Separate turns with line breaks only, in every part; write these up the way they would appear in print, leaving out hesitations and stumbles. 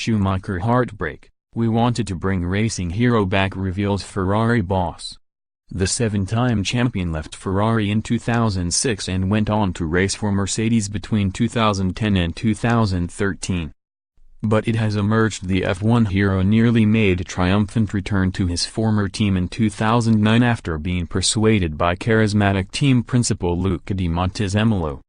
Schumacher heartbreak, we wanted to bring racing hero back, reveals Ferrari boss. The seven-time champion left Ferrari in 2006 and went on to race for Mercedes between 2010 and 2013. But it has emerged the F1 hero nearly made a triumphant return to his former team in 2009 after being persuaded by charismatic team principal Luca di Montezemolo.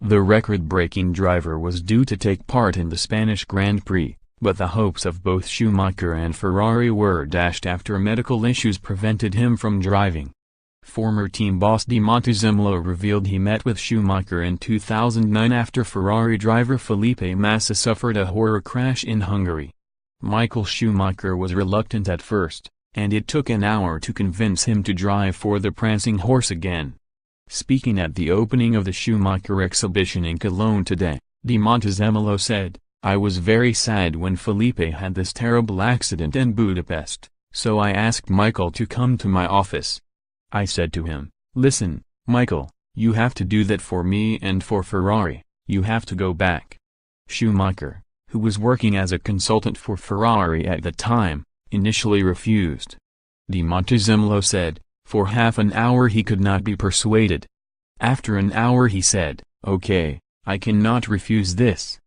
The record-breaking driver was due to take part in the Spanish Grand Prix, but the hopes of both Schumacher and Ferrari were dashed after medical issues prevented him from driving. Former team boss Di Montezemolo revealed he met with Schumacher in 2009 after Ferrari driver Felipe Massa suffered a horror crash in Hungary. Michael Schumacher was reluctant at first, and it took an hour to convince him to drive for the prancing horse again. Speaking at the opening of the Schumacher exhibition in Cologne today, Di Montezemolo said, "I was very sad when Felipe had this terrible accident in Budapest, so I asked Michael to come to my office. I said to him, listen, Michael, you have to do that for me and for Ferrari, you have to go back." Schumacher, who was working as a consultant for Ferrari at the time, initially refused. Di Montezemolo said, for half an hour he could not be persuaded. After an hour he said, "Okay, I cannot refuse this."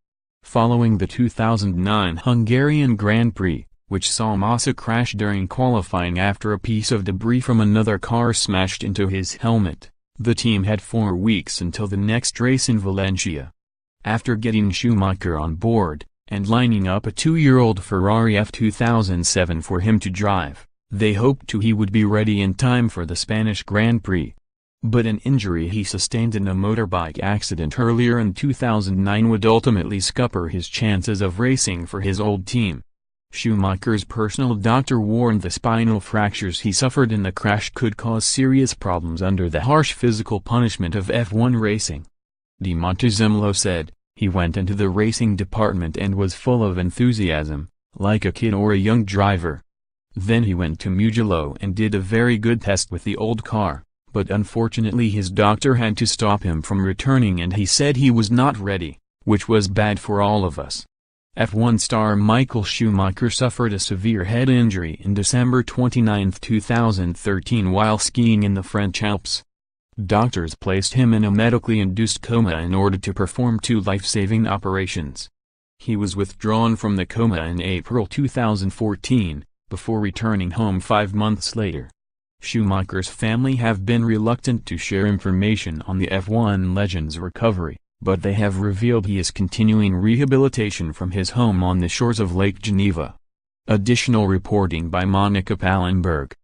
Following the 2009 Hungarian Grand Prix, which saw Massa crash during qualifying after a piece of debris from another car smashed into his helmet, the team had 4 weeks until the next race in Valencia. After getting Schumacher on board, and lining up a 2-year-old Ferrari F2007 for him to drive, they hoped he would be ready in time for the Spanish Grand Prix. But an injury he sustained in a motorbike accident earlier in 2009 would ultimately scupper his chances of racing for his old team. Schumacher's personal doctor warned the spinal fractures he suffered in the crash could cause serious problems under the harsh physical punishment of F1 racing. Di Montezemolo said, he went into the racing department and was full of enthusiasm, like a kid or a young driver. Then he went to Mugello and did a very good test with the old car, but unfortunately his doctor had to stop him from returning and he said he was not ready, which was bad for all of us. F1 star Michael Schumacher suffered a severe head injury in December 29, 2013 while skiing in the French Alps. Doctors placed him in a medically induced coma in order to perform 2 life-saving operations. He was withdrawn from the coma in April 2014, before returning home 5 months later. Schumacher's family have been reluctant to share information on the F1 legend's recovery, but they have revealed he is continuing rehabilitation from his home on the shores of Lake Geneva. Additional reporting by Monica Pallenberg.